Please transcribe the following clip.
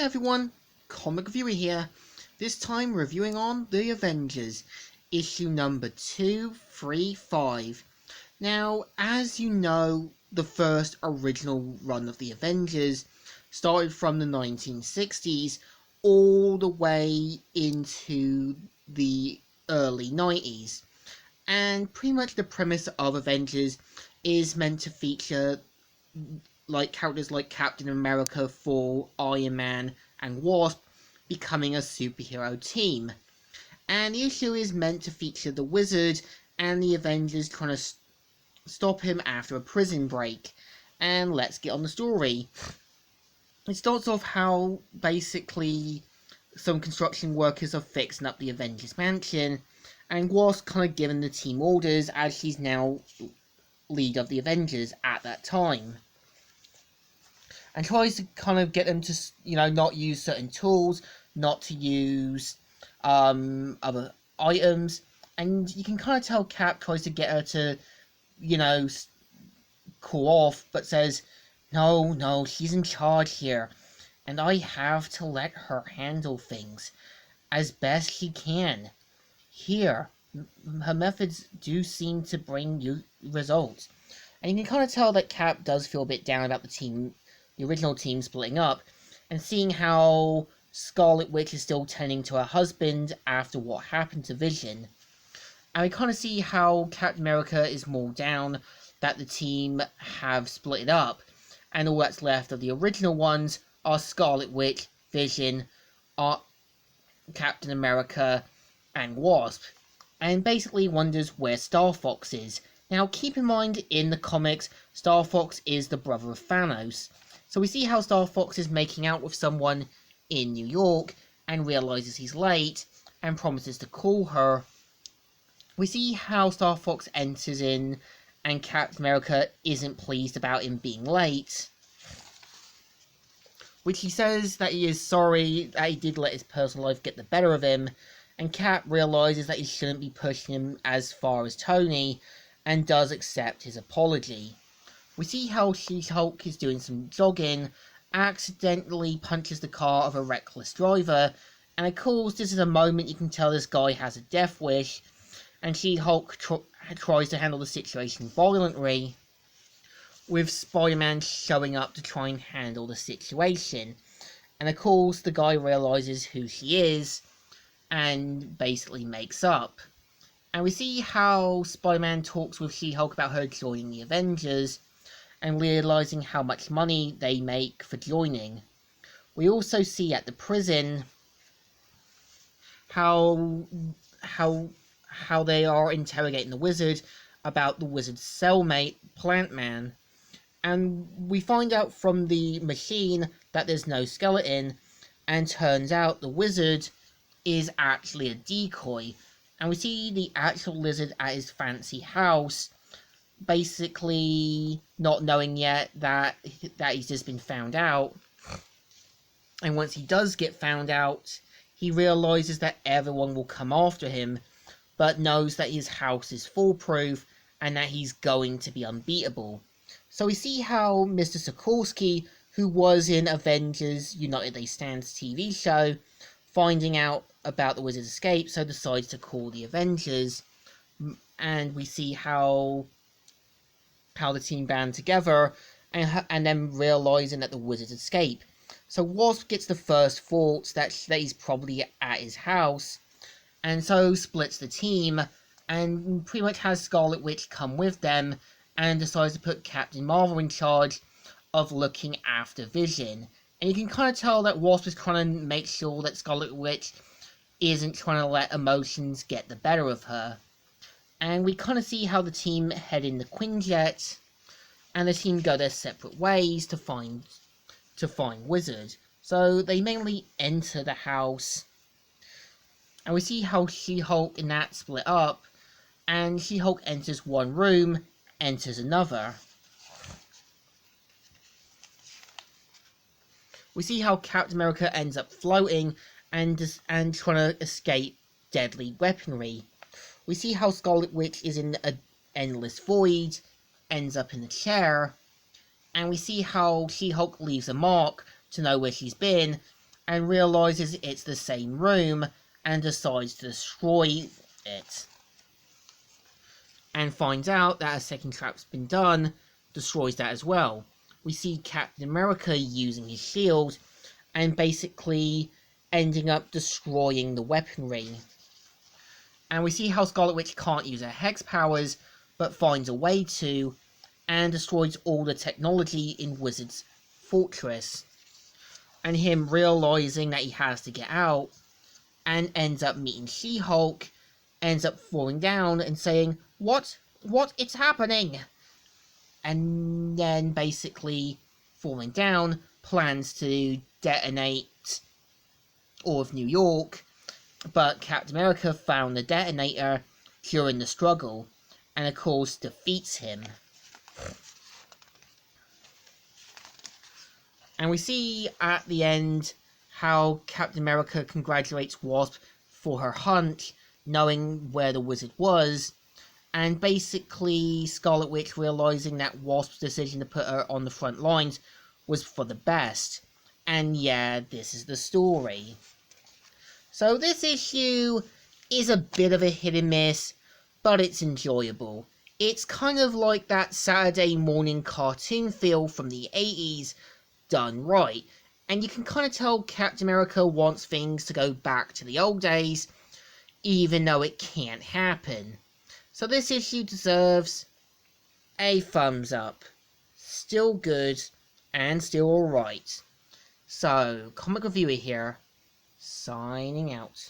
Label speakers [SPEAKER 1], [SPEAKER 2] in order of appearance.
[SPEAKER 1] Hi everyone, Comic Viewer here, this time reviewing on The Avengers, issue number 235. Now, as you know, the first original run of The Avengers started from the 1960s all the way into the early 90s. And pretty much the premise of Avengers is meant to feature characters like Captain America, Thor, Iron Man, and Wasp becoming a superhero team. And the issue is meant to feature the Wizard and the Avengers trying to stop him after a prison break. And let's get on the story. It starts off how basically some construction workers are fixing up the Avengers mansion, and Wasp kind of giving the team orders as she's now lead of the Avengers at that time, and tries to kind of get them to, not use certain tools, not to use other items. And you can kind of tell Cap tries to get her to, cool off, but says, no, she's in charge here, and I have to let her handle things as best she can. Here, her methods do seem to bring you results. And you can kind of tell that Cap does feel a bit down about the original team splitting up, and seeing how Scarlet Witch is still tending to her husband after what happened to Vision. And we kind of see how Captain America is more down that the team have split up, and all that's left of the original ones are Scarlet Witch, Vision, Captain America, and Wasp, and basically wonders where Star Fox is. Now, keep in mind, in the comics, Star Fox is the brother of Thanos. So we see how Star Fox is making out with someone in New York and realizes he's late and promises to call her. We see how Star Fox enters in and Captain America isn't pleased about him being late, which he says that he is sorry that he did let his personal life get the better of him, and Cap realizes that he shouldn't be pushing him as far as Tony, and does accept his apology. We see how She-Hulk is doing some jogging, accidentally punches the car of a reckless driver, and of course this is a moment you can tell this guy has a death wish, and She-Hulk tries to handle the situation violently, with Spider-Man showing up to try and handle the situation. And of course the guy realizes who she is, and basically makes up. And we see how Spider-Man talks with She-Hulk about her joining the Avengers, and realizing how much money they make for joining. We also see at the prison how they are interrogating the Wizard about the Wizard's cellmate, Plant Man. And we find out from the machine that there's no skeleton, and turns out the Wizard is actually a decoy. And we see the actual Lizard at his fancy house, basically not knowing yet that he's just been found out. And once he does get found out, he realizes that everyone will come after him, but knows that his house is foolproof and that he's going to be unbeatable. So we see how Mr. Sikorsky, who was in Avengers United They Stand TV show, finding out about the Wizard's escape, so decides to call the Avengers. And we see how the team band together, and then realizing that the Wizard's escape. So Wasp gets the first thoughts that he's probably at his house, and so splits the team, and pretty much has Scarlet Witch come with them, and decides to put Captain Marvel in charge of looking after Vision. And you can kind of tell that Wasp is trying to make sure that Scarlet Witch isn't trying to let emotions get the better of her. And we kind of see how the team head in the Quinjet, and the team go their separate ways to find Wizard. So they mainly enter the house, and we see how She-Hulk and that split up, and She-Hulk enters one room, enters another. We see how Captain America ends up floating and trying to escape deadly weaponry. We see how Scarlet Witch is in an endless void, ends up in a chair, and we see how She-Hulk leaves a mark to know where she's been, and realizes it's the same room and decides to destroy it. And finds out that a second trap's been done, destroys that as well. We see Captain America using his shield and basically ending up destroying the weaponry. And we see how Scarlet Witch can't use her hex powers, but finds a way to, and destroys all the technology in Wizard's fortress. And him realizing that he has to get out, and ends up meeting She-Hulk, ends up falling down and saying, What? It's happening? And then basically falling down, plans to detonate all of New York, but Captain America found the detonator during the struggle, and of course defeats him. And we see at the end how Captain America congratulates Wasp for her hunt, knowing where the wizard was, and basically Scarlet Witch realizing that Wasp's decision to put her on the front lines was for the best. And yeah, this is the story. So this issue is a bit of a hit and miss, but it's enjoyable. It's kind of like that Saturday morning cartoon feel from the 80s done right. And you can kind of tell Captain America wants things to go back to the old days, even though it can't happen. So this issue deserves a thumbs up. Still good, and still alright. So, Comic Reviewer here, signing out.